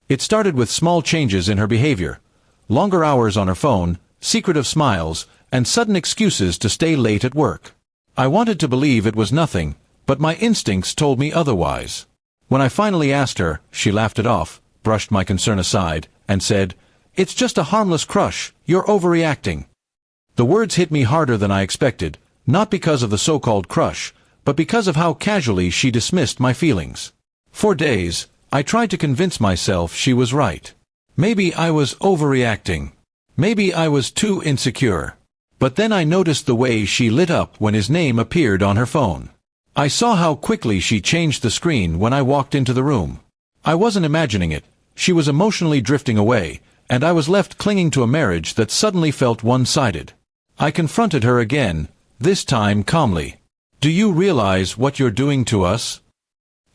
It started with small changes in her behavior. Longer hours on her phone, secretive smiles, and sudden excuses to stay late at work. I wanted to believe it was nothing, but my instincts told me otherwise. When I finally asked her, she laughed it off, brushed my concern aside, and said, "It's just a harmless crush, you're overreacting." The words hit me harder than I expected, not because of the so-called crush, but because of how casually she dismissed my feelings. For days, I tried to convince myself she was right. Maybe I was overreacting. Maybe I was too insecure. But then I noticed the way she lit up when his name appeared on her phone. I saw how quickly she changed the screen when I walked into the room. I wasn't imagining it. She was emotionally drifting away, and I was left clinging to a marriage that suddenly felt one-sided. I confronted her again, this time calmly. "Do you realize what you're doing to us?"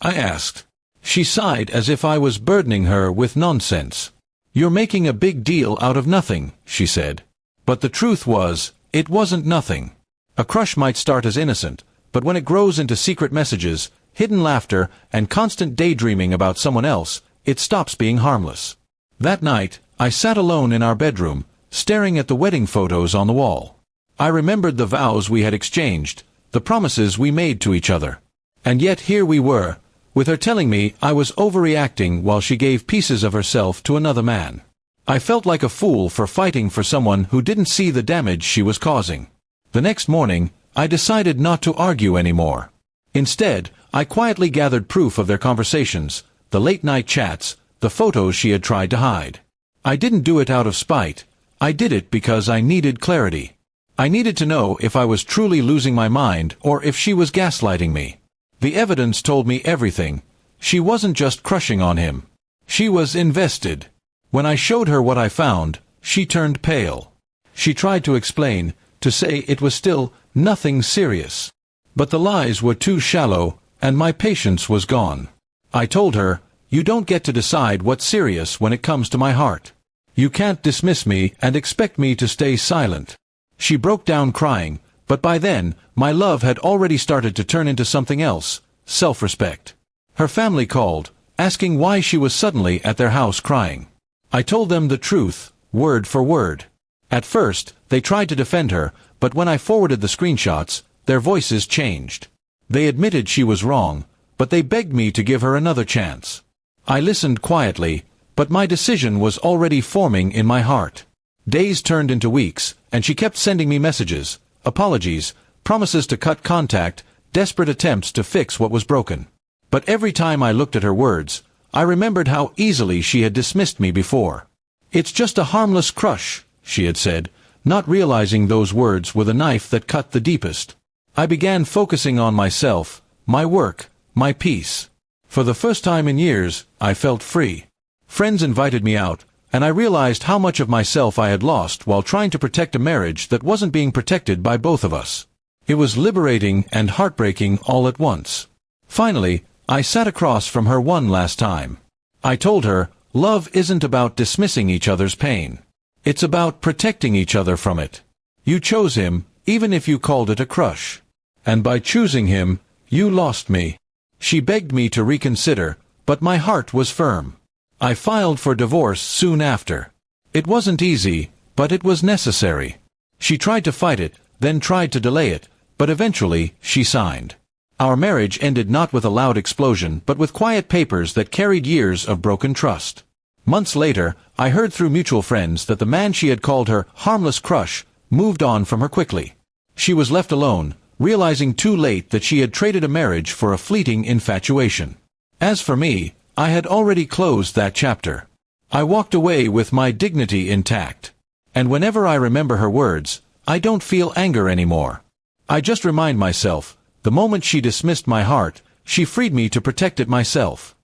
I asked. She sighed as if I was burdening her with nonsense. "You're making a big deal out of nothing," she said. But the truth was, it wasn't nothing. A crush might start as innocent, but when it grows into secret messages, hidden laughter, and constant daydreaming about someone else, it stops being harmless. That night, I sat alone in our bedroom, staring at the wedding photos on the wall. I remembered the vows we had exchanged, the promises we made to each other. And yet here we were, with her telling me I was overreacting while she gave pieces of herself to another man. I felt like a fool for fighting for someone who didn't see the damage she was causing. The next morning, I decided not to argue anymore. Instead, I quietly gathered proof of their conversations, the late-night chats, the photos she had tried to hide. I didn't do it out of spite. I did it because I needed clarity. I needed to know if I was truly losing my mind or if she was gaslighting me. The evidence told me everything. She wasn't just crushing on him. She was invested. When I showed her what I found, she turned pale. She tried to explain, to say it was still nothing serious. But the lies were too shallow, and my patience was gone. I told her, "You don't get to decide what's serious when it comes to my heart. You can't dismiss me and expect me to stay silent." She broke down crying, but by then, my love had already started to turn into something else, self-respect. Her family called, asking why she was suddenly at their house crying. I told them the truth, word for word. At first, they tried to defend her, but when I forwarded the screenshots, their voices changed. They admitted she was wrong, but they begged me to give her another chance. I listened quietly, but my decision was already forming in my heart. Days turned into weeks, and she kept sending me messages, apologies, promises to cut contact, desperate attempts to fix what was broken. But every time I looked at her words, I remembered how easily she had dismissed me before. "It's just a harmless crush," she had said, not realizing those words were the knife that cut the deepest. I began focusing on myself, my work, my peace. For the first time in years, I felt free. Friends invited me out, and I realized how much of myself I had lost while trying to protect a marriage that wasn't being protected by both of us. It was liberating and heartbreaking all at once. Finally, I sat across from her one last time. I told her, love isn't about dismissing each other's pain. It's about protecting each other from it. You chose him, even if you called it a crush. And by choosing him, you lost me. She begged me to reconsider, but my heart was firm. I filed for divorce soon after. It wasn't easy, but it was necessary. She tried to fight it, then tried to delay it, but eventually she signed. Our marriage ended not with a loud explosion but with quiet papers that carried years of broken trust. Months later, I heard through mutual friends that the man she had called her harmless crush moved on from her quickly. She was left alone, realizing too late that she had traded a marriage for a fleeting infatuation. As for me, I had already closed that chapter. I walked away with my dignity intact. And whenever I remember her words, I don't feel anger anymore. I just remind myself, the moment she dismissed my heart, she freed me to protect it myself.